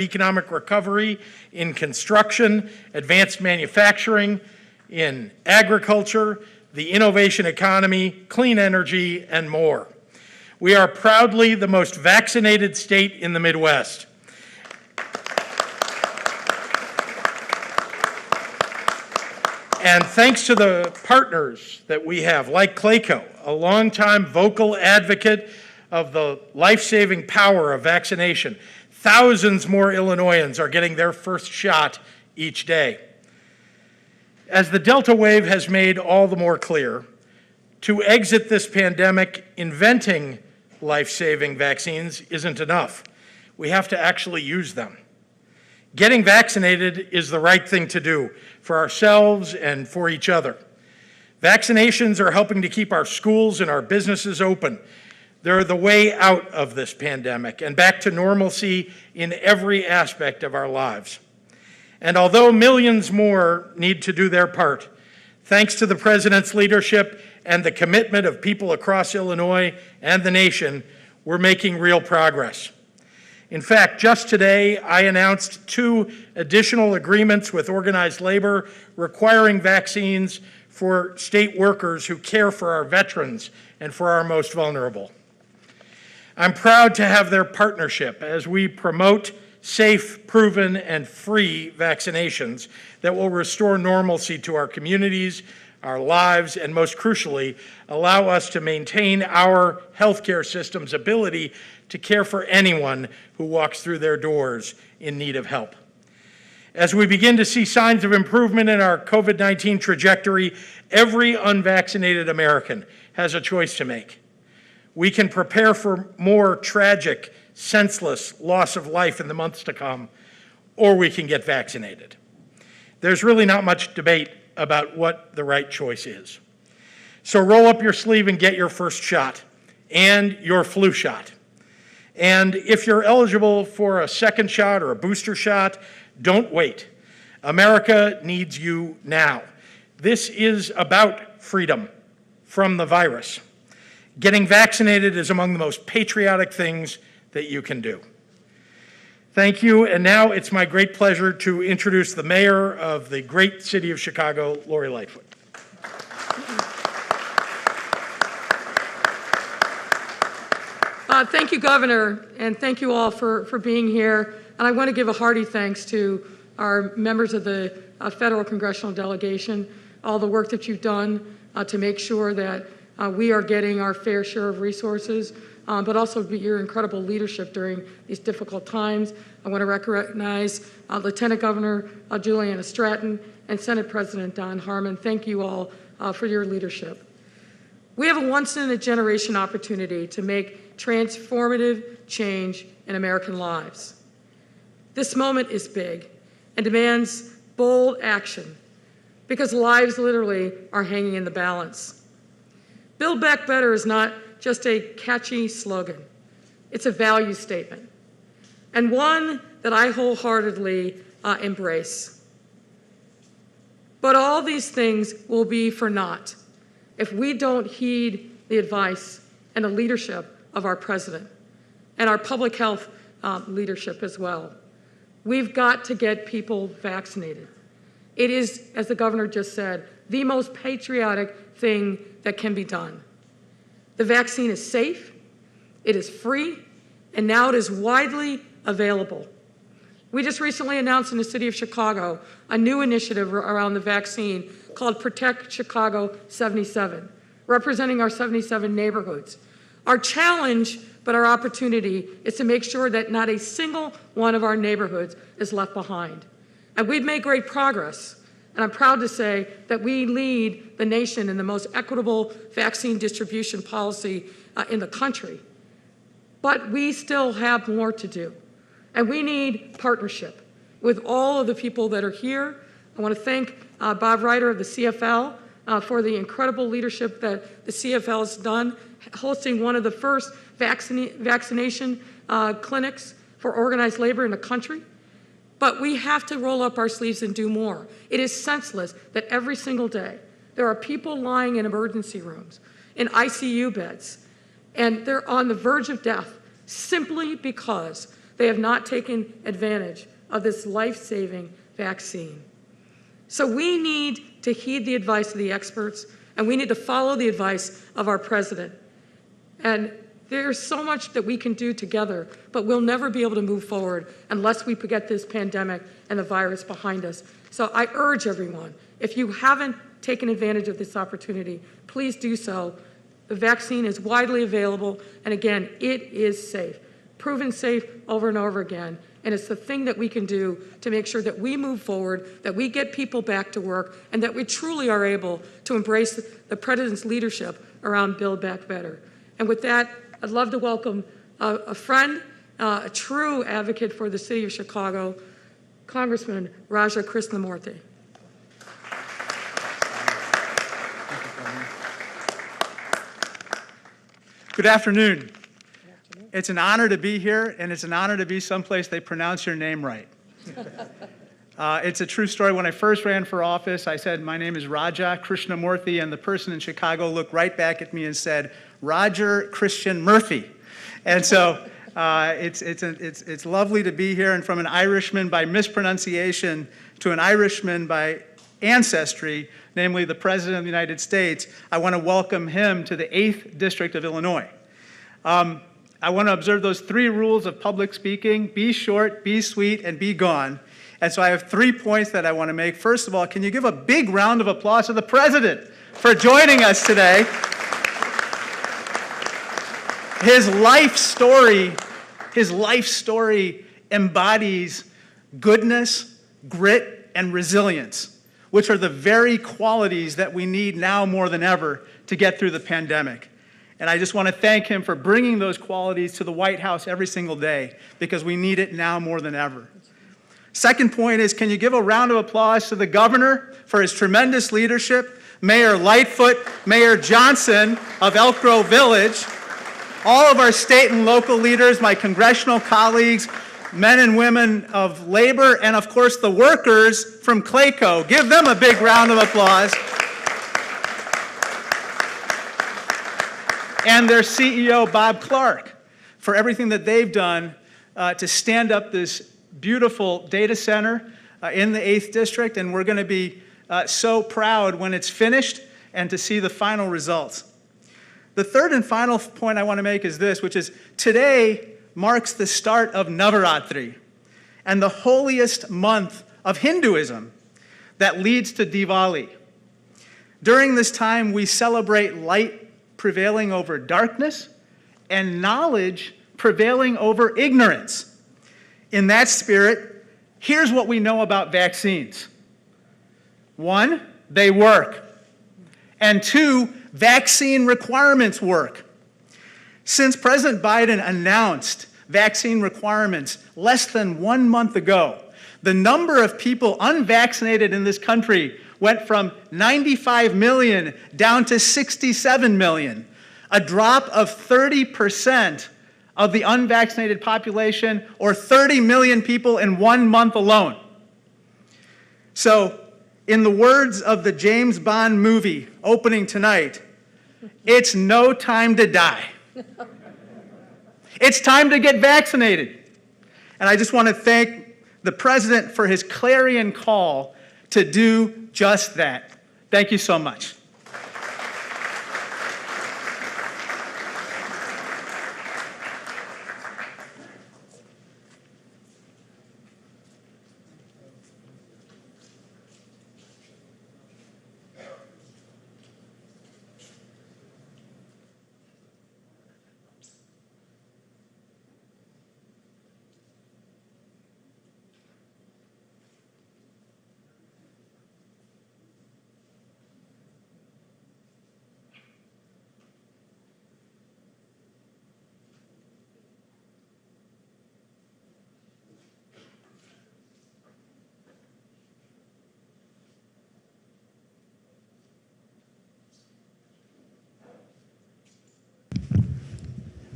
economic recovery in construction, advanced manufacturing, in agriculture, the innovation economy, clean energy, and more. We are proudly the most vaccinated state in the Midwest. And thanks to the partners that we have, like Clayco, a longtime vocal advocate of the life-saving power of vaccination, thousands more Illinoisans are getting their first shot each day. As the Delta wave has made all the more clear, to exit this pandemic, inventing life-saving vaccines isn't enough. We have to actually use them. Getting vaccinated is the right thing to do for ourselves and for each other. Vaccinations are helping to keep our schools and our businesses open. They're the way out of this pandemic and back to normalcy in every aspect of our lives. And although millions more need to do their part, thanks to the President's leadership and the commitment of people across Illinois and the nation, we're making real progress. In fact, just today, I announced 2 additional agreements with organized labor requiring vaccines for state workers who care for our veterans and for our most vulnerable. I'm proud to have their partnership as we promote safe, proven, and free vaccinations that will restore normalcy to our communities, our lives, and most crucially, allow us to maintain our healthcare system's ability to care for anyone who walks through their doors in need of help. As we begin to see signs of improvement in our COVID-19 trajectory, every unvaccinated American has a choice to make. We can prepare for more tragic, senseless loss of life in the months to come, or we can get vaccinated. There's really not much debate about what the right choice is. So roll up your sleeve and get your first shot and your flu shot. And if you're eligible for a second shot or a booster shot, don't wait. America needs you now. This is about freedom from the virus. Getting vaccinated is among the most patriotic things that you can do. Thank you, and now it's my great pleasure to introduce the mayor of the great city of Chicago, Lori Lightfoot. Thank you, Governor, and thank you all for being here. And I want to give a hearty thanks to our members of the federal congressional delegation, all the work that you've done to make sure that we are getting our fair share of resources, but also your incredible leadership during these difficult times. I want to recognize Lieutenant Governor Juliana Stratton and Senate President Don Harmon. Thank you all for your leadership. We have a once-in-a-generation opportunity to make transformative change in American lives. This moment is big and demands bold action because lives literally are hanging in the balance. Build Back Better is not just a catchy slogan. It's a value statement, and one that I wholeheartedly embrace. But all these things will be for naught if we don't heed the advice and the leadership of our president and our public health leadership as well. We've got to get people vaccinated. It is, as the governor just said, the most patriotic thing that can be done. The vaccine is safe, it is free, and now it is widely available. We just recently announced in the city of Chicago a new initiative around the vaccine called Protect Chicago 77, representing our 77 neighborhoods. Our challenge, but our opportunity, is to make sure that not a single one of our neighborhoods is left behind. And we've made great progress. And I'm proud to say that we lead the nation in the most equitable vaccine distribution policy in the country. But we still have more to do. And we need partnership with all of the people that are here. I want to thank Bob Ryder of the CFL for the incredible leadership that the CFL has done, hosting one of the first vaccination clinics for organized labor in the country. But we have to roll up our sleeves and do more. It is senseless that every single day there are people lying in emergency rooms, in ICU beds, and they're on the verge of death simply because They have not taken advantage of this life-saving vaccine. So we need to heed the advice of the experts, and we need to follow the advice of our president. And there's so much that we can do together, but we'll never be able to move forward unless we get this pandemic and the virus behind us. So I urge everyone, if you haven't taken advantage of this opportunity, please do so. The vaccine is widely available, and again, it is safe, proven safe over and over again. And it's the thing that we can do to make sure that we move forward, that we get people back to work, and that we truly are able to embrace the President's leadership around Build Back Better. And with that, I'd love to welcome a friend, a true advocate for the city of Chicago, Congressman Raja Krishnamurthy. Good afternoon. It's an honor to be here, and it's an honor to be someplace they pronounce your name right. It's a true story. When I first ran for office, I said, my name is Raja Krishnamurthy, and the person in Chicago looked right back at me and said, Roger Christian Murphy. And so it's lovely to be here, and from an Irishman by mispronunciation to an Irishman by ancestry, namely the President of the United States, I want to welcome him to the 8th District of Illinois. I want to observe those 3 rules of public speaking: be short, be sweet, and be gone. And so I have 3 points that I want to make. First of all, can you give a big round of applause to the President for joining us today? His life story embodies goodness, grit, and resilience, which are the very qualities that we need now more than ever to get through the pandemic. And I just want to thank him for bringing those qualities to the White House every single day, because we need it now more than ever. Second point is, can you give a round of applause to the governor for his tremendous leadership, Mayor Lightfoot, Mayor Johnson of Elk Grove Village, all of our state and local leaders, my congressional colleagues, men and women of labor, and of course the workers from Clayco. Give them a big round of applause. And their CEO, Bob Clark, for everything that they've done to stand up this beautiful data center in the 8th District, and we're going to be so proud when it's finished and to see the final results. The third and final point I want to make is this, which is today marks the start of Navaratri, and the holiest month of Hinduism that leads to Diwali. During this time, we celebrate light prevailing over darkness and knowledge prevailing over ignorance. In that spirit, here's what we know about vaccines. 1, they work. And 2, vaccine requirements work. Since President Biden announced vaccine requirements less than 1 month ago, the number of people unvaccinated in this country went from 95 million down to 67 million, a drop of 30% of the unvaccinated population, or 30 million people in 1 month alone. So, in the words of the James Bond movie opening tonight, it's no time to die. It's time to get vaccinated. And I just want to thank the President for his clarion call to do just that. Thank you so much.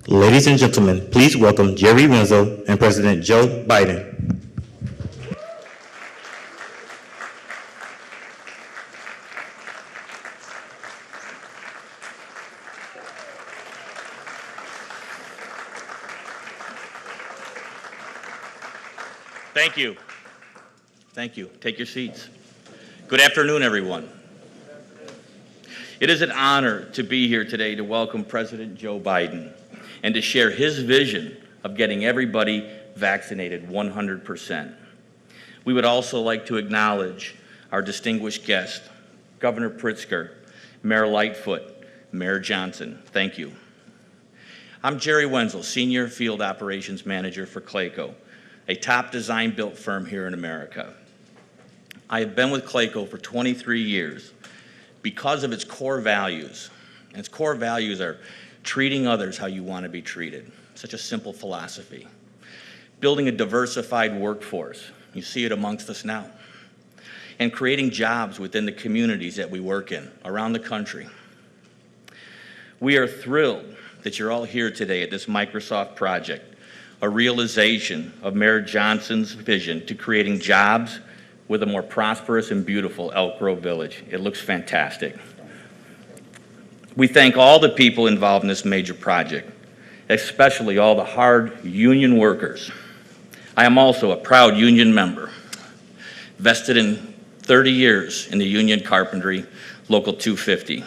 Ladies and gentlemen, please welcome Jerry Renzo and President Joe Biden. Thank you. Thank you. Take your seats. Good afternoon, everyone. It is an honor to be here today to welcome President Joe Biden and to share his vision of getting everybody vaccinated 100%. We would also like to acknowledge our distinguished guest, Governor Pritzker, Mayor Lightfoot, Mayor Johnson. Thank you. I'm Jerry Wenzel, Senior Field Operations Manager for Clayco, a top design-built firm here in America. I have been with Clayco for 23 years because of its core values. And its core values are treating others how you want to be treated. Such a simple philosophy. Building a diversified workforce. You see it amongst us now. And creating jobs within the communities that we work in around the country. We are thrilled that you're all here today at this Microsoft project, a realization of Mayor Johnson's vision to creating jobs with a more prosperous and beautiful Elk Grove Village. It looks fantastic. We thank all the people involved in this major project, especially all the hard union workers. I am also a proud union member, vested in 30 years in the union carpentry, Local 250.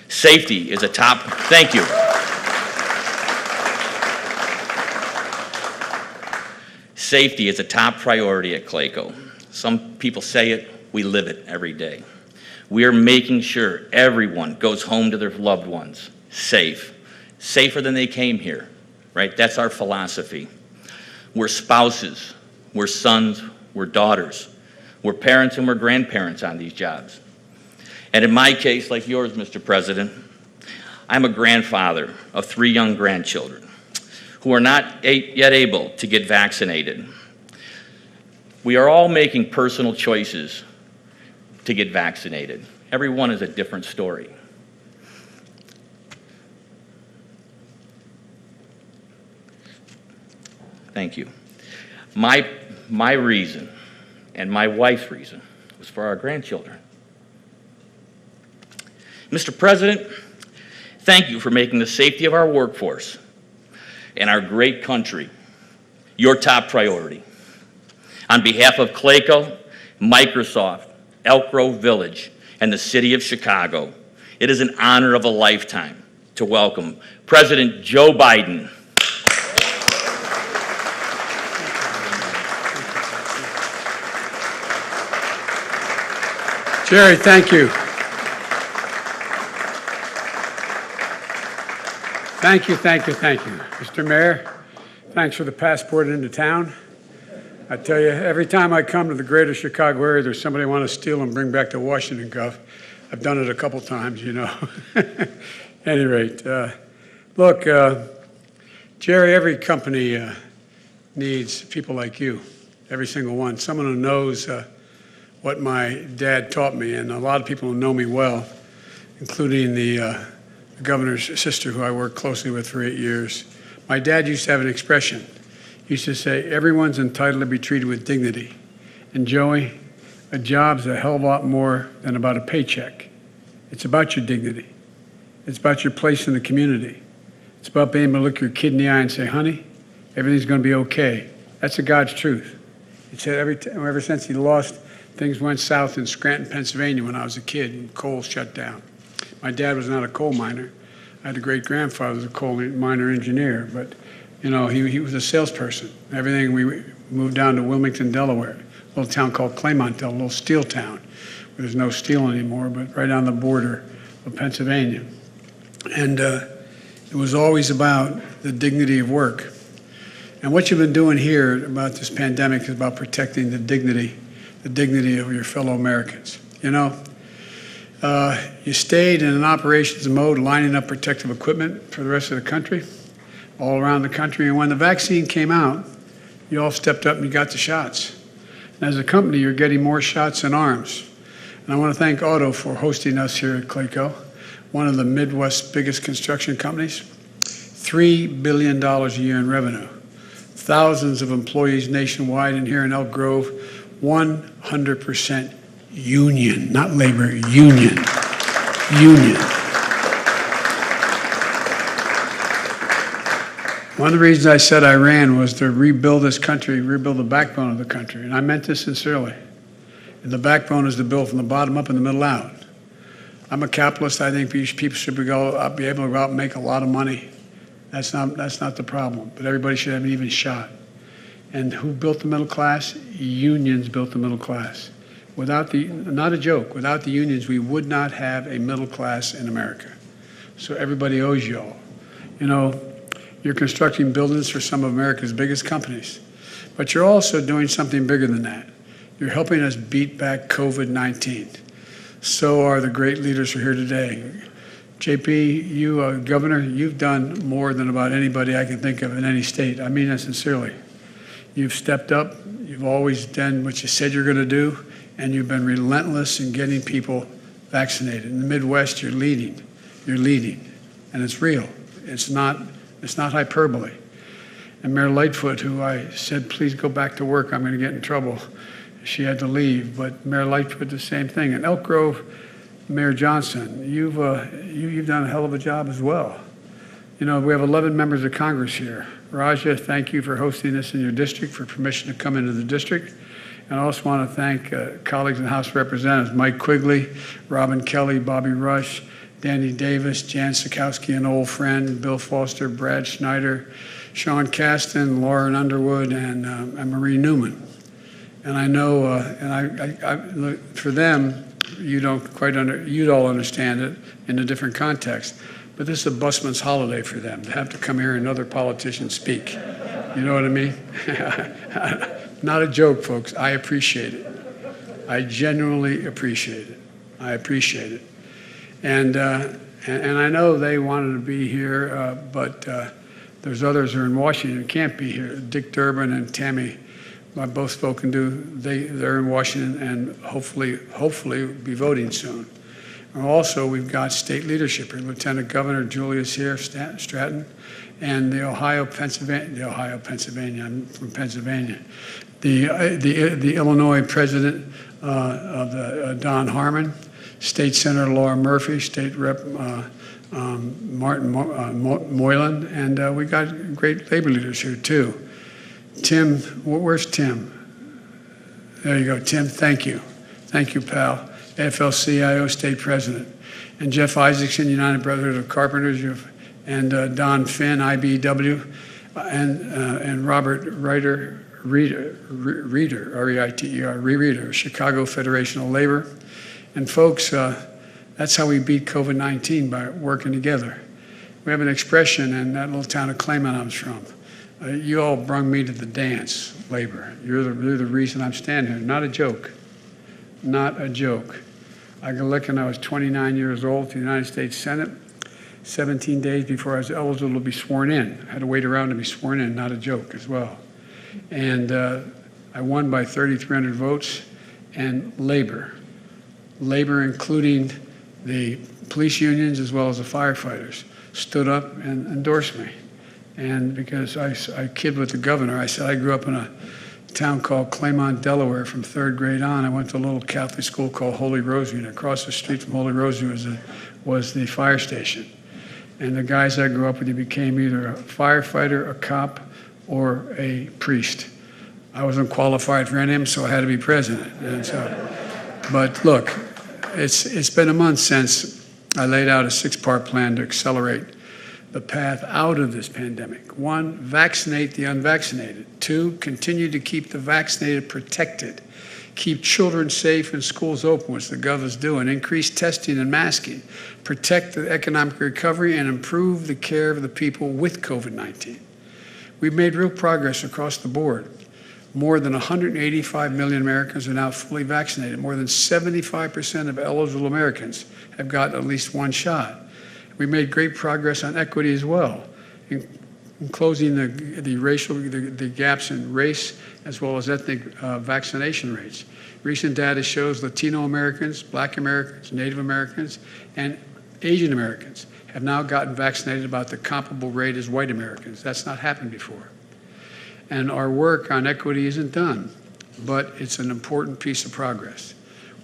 Safety is a top, thank you. Safety is a top priority at Clayco. Some people say it, we live it every day. We are making sure everyone goes home to their loved ones safe, safer than they came here, right? That's our philosophy. We're spouses, we're sons, we're daughters, we're parents and we're grandparents on these jobs. And in my case, like yours, Mr. President, I'm a grandfather of 3 young grandchildren who are not yet able to get vaccinated. We are all making personal choices to get vaccinated. Everyone is a different story. Thank you. My reason and my wife's reason was for our grandchildren. Mr. President, thank you for making the safety of our workforce and our great country your top priority. On behalf of Clayco, Microsoft, Elk Grove Village, and the City of Chicago, it is an honor of a lifetime to welcome President Joe Biden. Jerry, thank you. Thank you. Mr. Mayor, thanks for the passport into town. I tell you, every time I come to the greater Chicago area, there's somebody I want to steal and bring back to Washington, Gov. I've done it a couple times, you know. At any rate, look, Jerry, every company needs people like you, every single one, someone who knows what my dad taught me, and a lot of people who know me well, including the governor's sister, who I worked closely with for 8 years. My dad used to have an expression. He used to say, everyone's entitled to be treated with dignity. And Joey, a job's a hell of a lot more than about a paycheck. It's about your dignity. It's about your place in the community. It's about being able to look your kid in the eye and say, honey, everything's going to be okay. That's the God's truth. He said ever since he lost, things went south in Scranton, Pennsylvania when I was a kid and coal shut down. My dad was not a coal miner. I had a great-grandfather who was a coal miner engineer, but you know, he was a salesperson. Everything, we moved down to Wilmington, Delaware, a little town called Claymont, a little steel town, where there's no steel anymore, but right on the border of Pennsylvania. And it was always about the dignity of work. And what you've been doing here about this pandemic is about protecting the dignity of your fellow Americans. You know, you stayed in an operations mode, lining up protective equipment for the rest of the country, all around the country. And when the vaccine came out, you all stepped up and you got the shots. And as a company, you're getting more shots and arms. And I want to thank Auto for hosting us here at Clayco, one of the Midwest's biggest construction companies. $3 billion a year in revenue. Thousands of employees nationwide, and here in Elk Grove, 100% union, not labor, union. One of the reasons I said I ran was to rebuild this country, rebuild the backbone of the country, and I meant this sincerely. And the backbone is to build from the bottom up and the middle out. I'm a capitalist. I think people should be able to go out and make a lot of money. That's not the problem, but everybody should have an even shot. And who built the middle class? Unions built the middle class. Not a joke, without the unions, we would not have a middle class in America. So everybody owes you all. You know, you're constructing buildings for some of America's biggest companies, but you're also doing something bigger than that. You're helping us beat back COVID-19. So are the great leaders who are here today. JP, you, Governor, you've done more than about anybody I can think of in any state. I mean that sincerely. You've stepped up. You've always done what you said you're going to do, and you've been relentless in getting people vaccinated. In the Midwest, you're leading. You're leading, and it's real. It's not hyperbole. And Mayor Lightfoot, who I said, please go back to work, I'm going to get in trouble. She had to leave, but Mayor Lightfoot, the same thing. And Elk Grove, Mayor Johnson, you've done a hell of a job as well. You know, we have 11 members of Congress here. Raja, thank you for hosting this in your district, for permission to come into the district. And I also want to thank colleagues in the House of Representatives, Mike Quigley, Robin Kelly, Bobby Rush, Danny Davis, Jan Sikowski, an old friend, Bill Foster, Brad Schneider, Sean Caston, Lauren Underwood, and Marie Newman. And I know, for them, you'd all understand it in a different context. But this is a busman's holiday for them, to have to come here and other politicians speak. You know what I mean? Not a joke, folks. I appreciate it. I genuinely appreciate it. I appreciate it. And I know they wanted to be here, but there's others who are in Washington who can't be here. Dick Durbin and Tammy, I've both spoken to. They're in Washington and hopefully be voting soon. And also, we've got state leadership here. Lieutenant Governor Julius here, Stratton, and I'm from Pennsylvania. The Illinois President Don Harmon, State Senator Laura Murphy, State Rep Martin Moylan, and we got great labor leaders here too. Tim, where's Tim? There you go, Tim. Thank you, pal. AFL-CIO State President, and Jeff Isaacson, United Brotherhood of Carpenters, and Don Finn, IBW, and Robert Reiter, R-E-I-T-E-R, Chicago Federation of Labor. And folks, that's how we beat COVID-19, by working together. We have an expression in that little town of Claymont I was from. You all brung me to the dance, labor. You're the reason I'm standing here. Not a joke. Not a joke. I got elected when I was 29 years old to the United States Senate, 17 days before I was eligible to be sworn in. I had to wait around to be sworn in, not a joke as well. And I won by 3,300 votes, and labor, including the police unions as well as the firefighters, stood up and endorsed me. And because I kid with the governor, I said I grew up in a town called Claymont, Delaware. From third grade on, I went to a little Catholic school called Holy Rosary, and across the street from Holy Rosary was the fire station. And the guys I grew up with, they became either a firefighter, a cop, or a priest. I wasn't qualified for any of them, so I had to be president. And so, but look, it's been a month since I laid out a 6-part plan to accelerate the path out of this pandemic. 1, vaccinate the unvaccinated. 2, continue to keep the vaccinated protected. Keep children safe and schools open, which the governor's doing. Increase testing and masking. Protect the economic recovery and improve the care of the people with COVID-19. We've made real progress across the board. More than 185 million Americans are now fully vaccinated. More than 75% of eligible Americans have gotten at least 1 shot. We made great progress on equity as well, in closing the gaps in race as well as ethnic vaccination rates. Recent data shows Latino Americans, Black Americans, Native Americans, and Asian Americans have now gotten vaccinated about the comparable rate as white Americans. That's not happened before. And our work on equity isn't done, but it's an important piece of progress.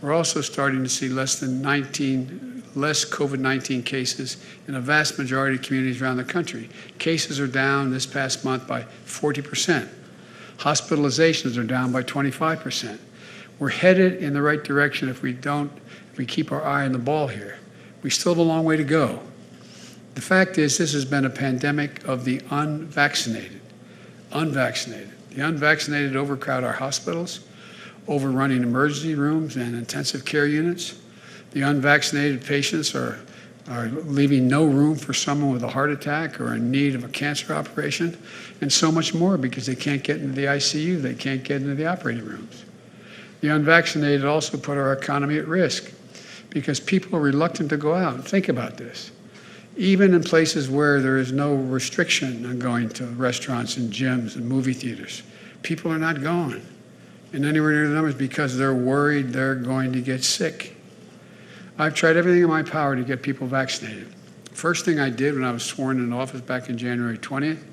We're also starting to see less COVID-19 cases in a vast majority of communities around the country. Cases are down this past month by 40%. Hospitalizations are down by 25%. We're headed in the right direction if we keep our eye on the ball here. We still have a long way to go. The fact is, this has been a pandemic of the unvaccinated. The unvaccinated overcrowd our hospitals, overrunning emergency rooms and intensive care units. The unvaccinated patients are leaving no room for someone with a heart attack or in need of a cancer operation, and so much more because they can't get into the ICU, they can't get into the operating rooms. The unvaccinated also put our economy at risk because people are reluctant to go out. Think about this. Even in places where there is no restriction on going to restaurants and gyms and movie theaters, people are not going in anywhere near the numbers because they're worried they're going to get sick. I've tried everything in my power to get people vaccinated. First thing I did when I was sworn into office back in January 20th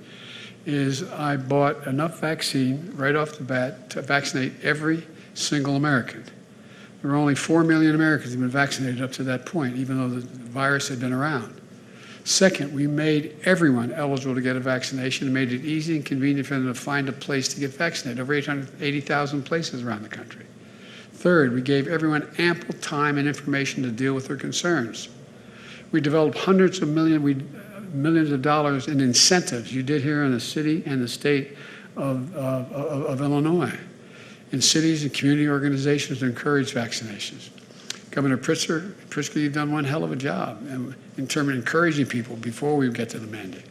is I bought enough vaccine right off the bat to vaccinate every single American. There were only 4 million Americans who had been vaccinated up to that point, even though the virus had been around. Second, we made everyone eligible to get a vaccination and made it easy and convenient for them to find a place to get vaccinated, over 880,000 places around the country. Third, we gave everyone ample time and information to deal with their concerns. We developed hundreds of millions of dollars in incentives. You did here in the city and the state of Illinois, in cities and community organizations to encourage vaccinations. Governor Pritzker, you've done one hell of a job in terms of encouraging people before we get to the mandate.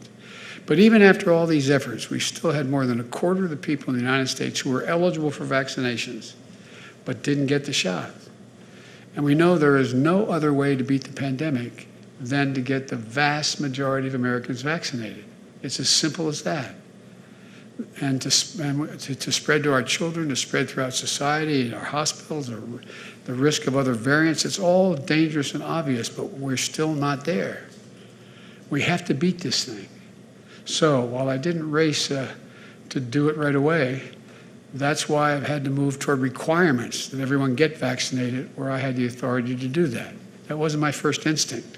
But even after all these efforts, we still had more than a quarter of the people in the United States who were eligible for vaccinations but didn't get the shot. And we know there is no other way to beat the pandemic than to get the vast majority of Americans vaccinated. It's as simple as that. And to spread to our children, to spread throughout society, our hospitals, or the risk of other variants, it's all dangerous and obvious, but we're still not there. We have to beat this thing. So while I didn't race to do it right away, that's why I've had to move toward requirements that everyone get vaccinated where I had the authority to do that. That wasn't my first instinct.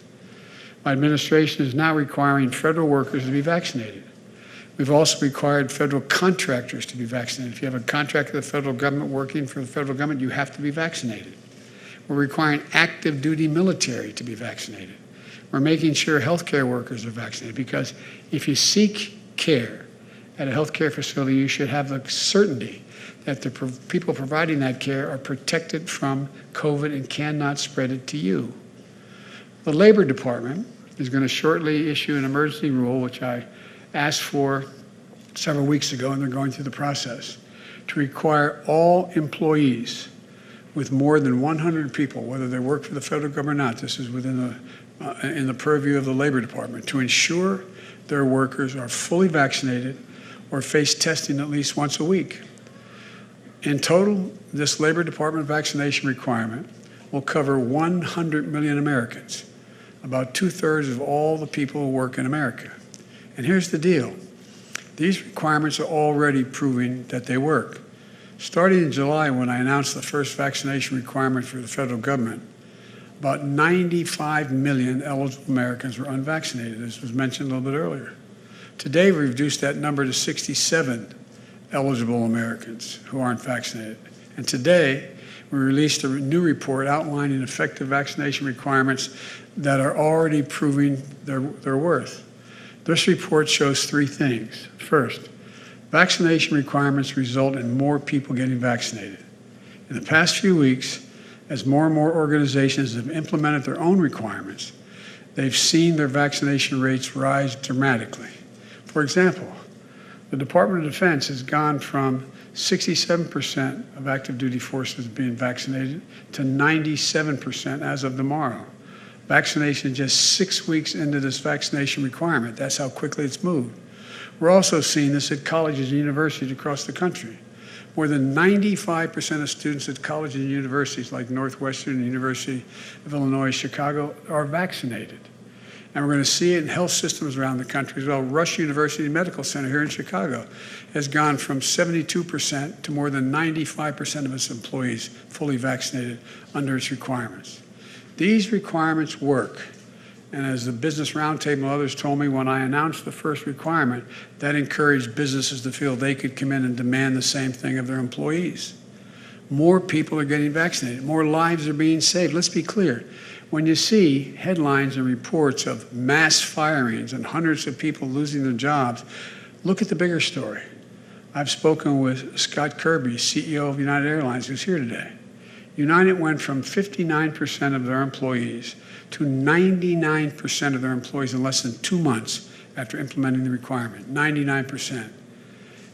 My administration is now requiring federal workers to be vaccinated. We've also required federal contractors to be vaccinated. If you have a contract with the federal government working for the federal government, you have to be vaccinated. We're requiring active duty military to be vaccinated. We're making sure healthcare workers are vaccinated because if you seek care at a healthcare facility, you should have the certainty that the people providing that care are protected from COVID and cannot spread it to you. The Labor Department is going to shortly issue an emergency rule, which I asked for several weeks ago, and they're going through the process, to require all employees with more than 100 people, whether they work for the federal government or not, this is within in the purview of the Labor Department, to ensure their workers are fully vaccinated or face testing at least once a week. In total, this Labor Department vaccination requirement will cover 100 million Americans, about 2/3 of all the people who work in America. And here's the deal. These requirements are already proving that they work. Starting in July, when I announced the first vaccination requirement for the federal government, about 95 million eligible Americans were unvaccinated, as was mentioned a little bit earlier. Today, we've reduced that number to 67 eligible Americans who aren't vaccinated. And today, we released a new report outlining effective vaccination requirements that are already proving their worth. This report shows three things. First, vaccination requirements result in more people getting vaccinated. In the past few weeks, as more and more organizations have implemented their own requirements, they've seen their vaccination rates rise dramatically. For example, the Department of Defense has gone from 67% of active duty forces being vaccinated to 97% as of tomorrow. Vaccination just 6 weeks into this vaccination requirement. That's how quickly it's moved. We're also seeing this at colleges and universities across the country. More than 95% of students at colleges and universities like Northwestern University of Illinois, Chicago, are vaccinated. And we're going to see it in health systems around the country as well. Rush University Medical Center here in Chicago has gone from 72% to more than 95% of its employees fully vaccinated under its requirements. These requirements work. And as the Business Roundtable and others told me when I announced the first requirement, that encouraged businesses to feel they could come in and demand the same thing of their employees. More people are getting vaccinated. More lives are being saved. Let's be clear. When you see headlines and reports of mass firings and hundreds of people losing their jobs, look at the bigger story. I've spoken with Scott Kirby, CEO of United Airlines, who's here today. United went from 59% of their employees to 99% of their employees in less than 2 months after implementing the requirement, 99%.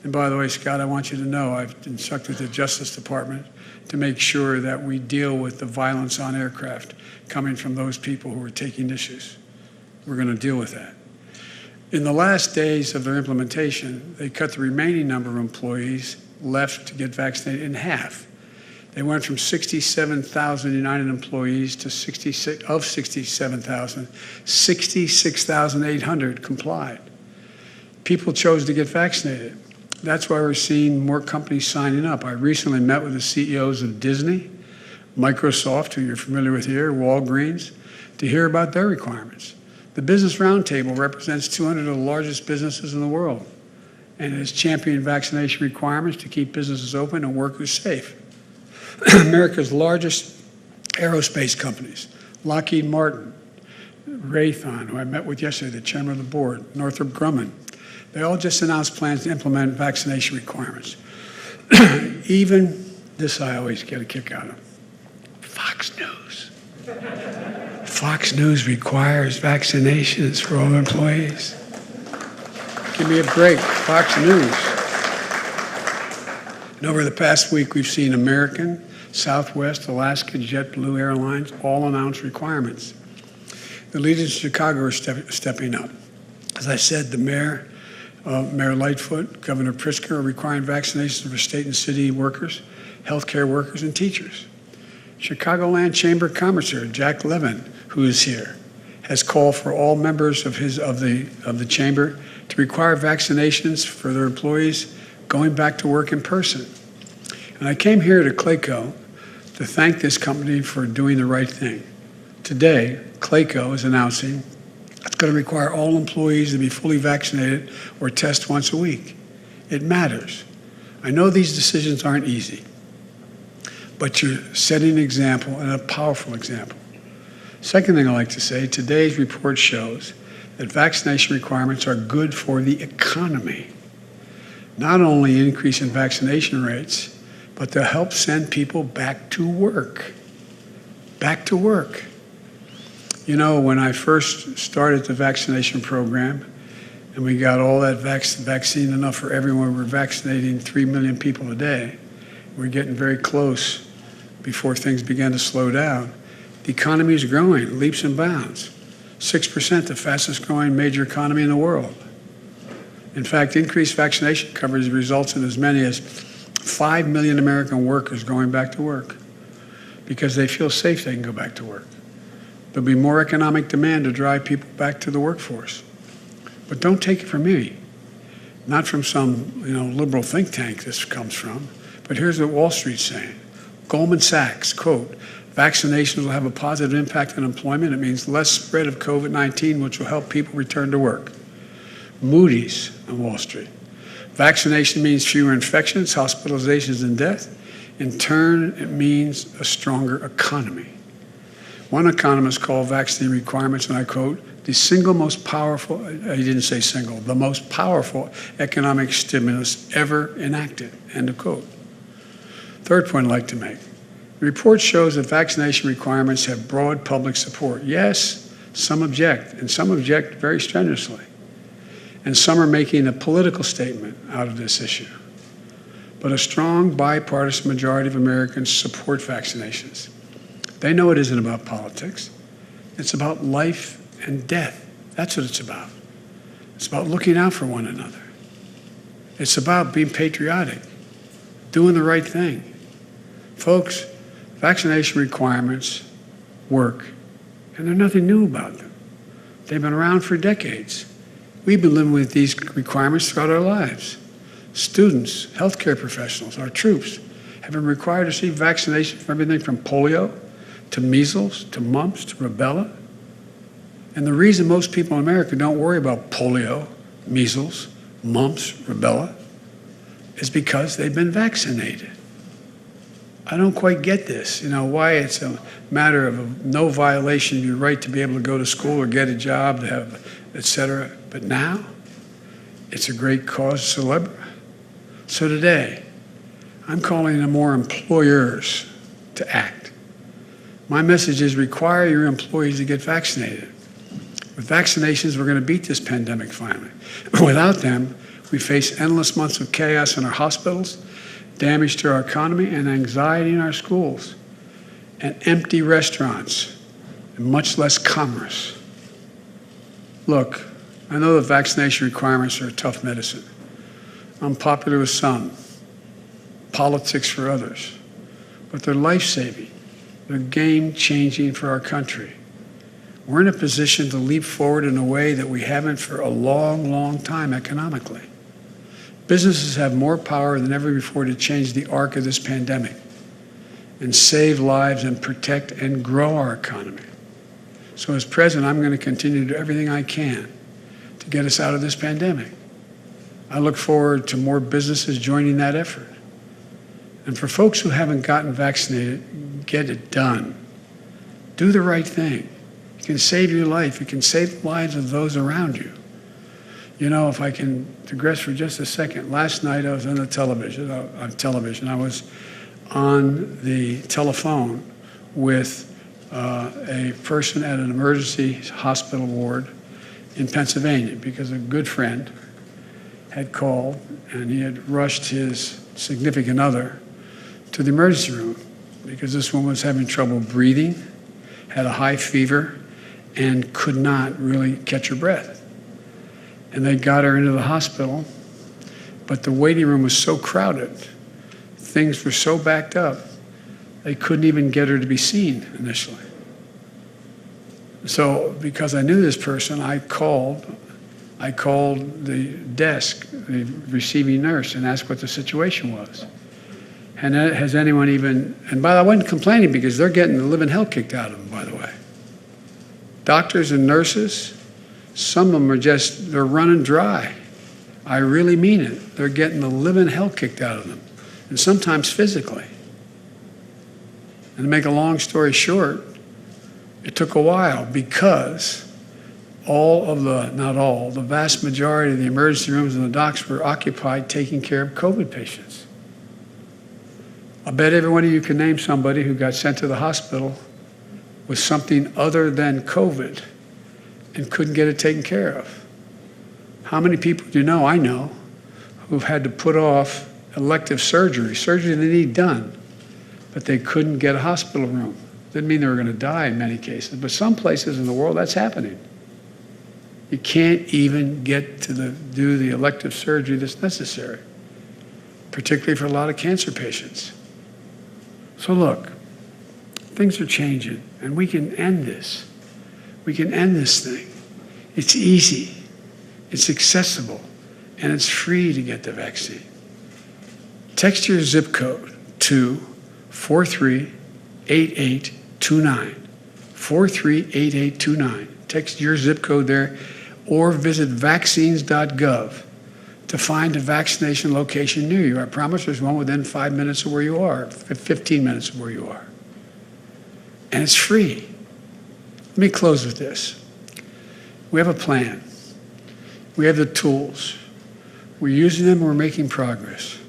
And by the way, Scott, I want you to know I've instructed the Justice Department to make sure that we deal with the violence on aircraft coming from those people who are taking issues. We're going to deal with that. In the last days of their implementation, they cut the remaining number of employees left to get vaccinated in half. They went from 67,000 United employees to 67,000, 66,800 complied. People chose to get vaccinated. That's why we're seeing more companies signing up. I recently met with the CEOs of Disney, Microsoft, who you're familiar with here, Walgreens, to hear about their requirements. The Business Roundtable represents 200 of the largest businesses in the world and has championed vaccination requirements to keep businesses open and workers safe. America's largest aerospace companies, Lockheed Martin, Raytheon, who I met with yesterday, the chairman of the board, Northrop Grumman, they all just announced plans to implement vaccination requirements. Even this I always get a kick out of. Fox News. Fox News requires vaccinations for all employees. Give me a break, Fox News. And over the past week, we've seen American, Southwest, Alaska, JetBlue Airlines all announce requirements. The leaders in Chicago are stepping up. As I said, the Mayor Lightfoot, Governor Pritzker are requiring vaccinations for state and city workers, healthcare workers, and teachers. Chicagoland Chamber of Commerce Chair Jack Levin, who is here, has called for all members of the chamber to require vaccinations for their employees going back to work in person. And I came here to Clayco to thank this company for doing the right thing. Today, Clayco is announcing it's going to require all employees to be fully vaccinated or test once a week. It matters. I know these decisions aren't easy, but you're setting an example, and a powerful example. Second thing I'd like to say, today's report shows that vaccination requirements are good for the economy. Not only increasing vaccination rates, but they'll help send people back to work. Back to work. You know, when I first started the vaccination program, and we got all that vaccine enough for everyone, we're vaccinating 3 million people a day. We're getting very close before things began to slow down. The economy is growing, leaps and bounds. 6%, the fastest growing major economy in the world. In fact, increased vaccination coverage results in as many as 5 million American workers going back to work because they feel safe they can go back to work. There'll be more economic demand to drive people back to the workforce. But don't take it from me, not from some liberal think tank this comes from, but here's what Wall Street's saying. Goldman Sachs, quote, vaccinations will have a positive impact on employment. It means less spread of COVID-19, which will help people return to work. Moody's on Wall Street. Vaccination means fewer infections, hospitalizations, and death. In turn, it means a stronger economy. One economist called vaccine requirements, and I quote, the single most powerful, he didn't say single, the most powerful economic stimulus ever enacted, end of quote. Third point I'd like to make. The report shows that vaccination requirements have broad public support. Yes, some object, and some object very strenuously. And some are making a political statement out of this issue. But a strong bipartisan majority of Americans support vaccinations. They know it isn't about politics. It's about life and death. That's what it's about. It's about looking out for one another. It's about being patriotic, doing the right thing. Folks, vaccination requirements work, and there's nothing new about them. They've been around for decades. We've been living with these requirements throughout our lives. Students, healthcare professionals, our troops have been required to receive vaccination for everything from polio to measles to mumps to rubella. And the reason most people in America don't worry about polio, measles, mumps, rubella is because they've been vaccinated. I don't quite get this, why it's a matter of no violation of your right to be able to go to school or get a job, to have, et cetera. But now, it's a great cause célèbre. So today, I'm calling on more employers to act. My message is require your employees to get vaccinated. With vaccinations, we're going to beat this pandemic finally. Without them, we face endless months of chaos in our hospitals, damage to our economy, and anxiety in our schools, and empty restaurants, and much less commerce. Look, I know that vaccination requirements are tough medicine. Unpopular with some, politics for others, but they're life-saving. They're game-changing for our country. We're in a position to leap forward in a way that we haven't for a long, long time economically. Businesses have more power than ever before to change the arc of this pandemic and save lives and protect and grow our economy. So as president, I'm going to continue to do everything I can to get us out of this pandemic. I look forward to more businesses joining that effort. And for folks who haven't gotten vaccinated, get it done. Do the right thing. You can save your life. You can save the lives of those around you. If I can digress for just a second, last night I was on television. I was on the telephone with a person at an emergency hospital ward in Pennsylvania because a good friend had called and he had rushed his significant other to the emergency room because this woman was having trouble breathing, had a high fever, and could not really catch her breath. And they got her into the hospital, but the waiting room was so crowded, things were so backed up, they couldn't even get her to be seen initially. So because I knew this person, I called the desk, the receiving nurse, and asked what the situation was. And has anyone even, and by the way, I wasn't complaining because they're getting the living hell kicked out of them, by the way. Doctors and nurses, some of them are they're running dry. I really mean it. They're getting the living hell kicked out of them, and sometimes physically. And to make a long story short, it took a while because the vast majority of the emergency rooms and the docs were occupied taking care of COVID patients. I bet every one of you can name somebody who got sent to the hospital with something other than COVID and couldn't get it taken care of. How many people do you know, I know, who've had to put off elective surgery they need done, but they couldn't get a hospital room. Didn't mean they were going to die in many cases, but some places in the world that's happening. You can't even get to do the elective surgery that's necessary, particularly for a lot of cancer patients. So look, things are changing, and we can end this. We can end this thing. It's easy, it's accessible, and it's free to get the vaccine. Text your zip code to 438829. 438829. Text your zip code there, or visit vaccines.gov to find a vaccination location near you. I promise there's one within 5 minutes of where you are, 15 minutes of where you are. And it's free. Let me close with this. We have a plan. We have the tools. We're using them, we're making progress.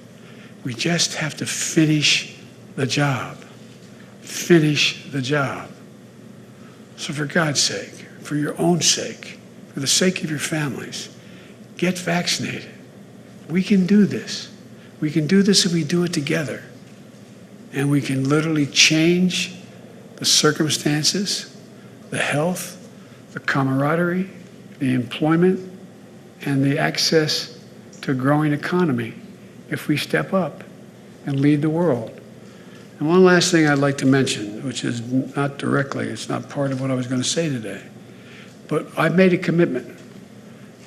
We just have to finish the job. Finish the job. So for God's sake, for your own sake, for the sake of your families, get vaccinated. We can do this. We can do this if we do it together. And we can literally change the circumstances, the health, the camaraderie, the employment, and the access to a growing economy if we step up and lead the world. And one last thing I'd like to mention, which is not directly, it's not part of what I was going to say today, But I've made a commitment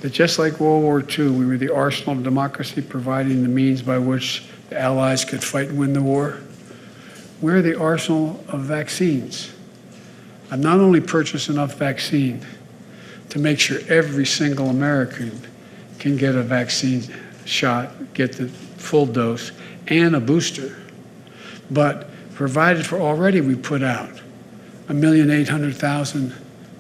that just like World War II, we were the arsenal of democracy, providing the means by which the Allies could fight and win the war. We're the arsenal of vaccines. I've not only purchased enough vaccine to make sure every single American can get a vaccine shot, get the full dose, and a booster, but provided for already we put out 1,800,000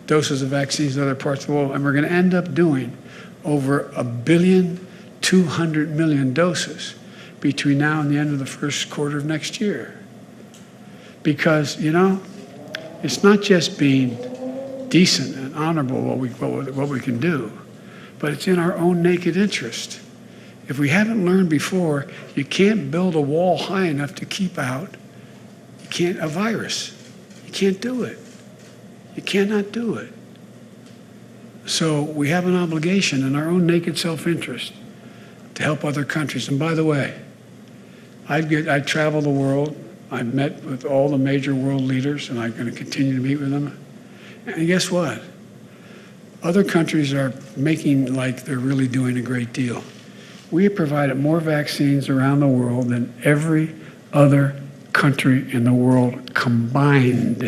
doses of vaccines in other parts of the world, and we're going to end up doing over 1,200,000,000 doses between now and the end of the first quarter of next year. Because, you know, it's not just being decent and honorable what we can do, but it's in our own naked interest. If we haven't learned before, you can't build a wall high enough to keep out a virus. You can't do it. You cannot do it. So we have an obligation in our own naked self-interest to help other countries. And by the way, I travel the world. I've met with all the major world leaders, and I'm going to continue to meet with them. And guess what? Other countries are making like they're really doing a great deal. We have provided more vaccines around the world than every other country in the world combined.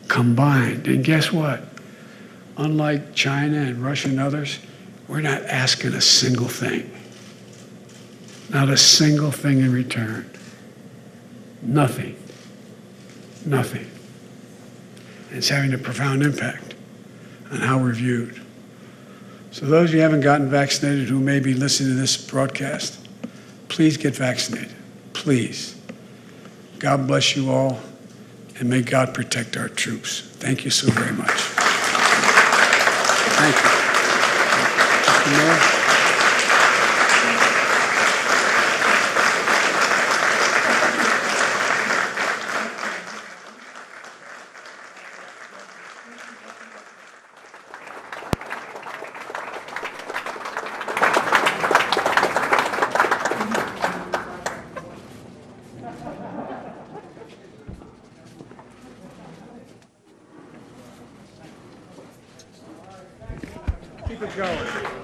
And guess what? Unlike China and Russia and others, we're not asking a single thing. Not a single thing in return. Nothing. Nothing. And it's having a profound impact on how we're viewed. So those of you who haven't gotten vaccinated who may be listening to this broadcast, please get vaccinated. Please. God bless you all, and may God protect our troops. Thank you so very much. Thank you. Mr. Mayor. Keep it going.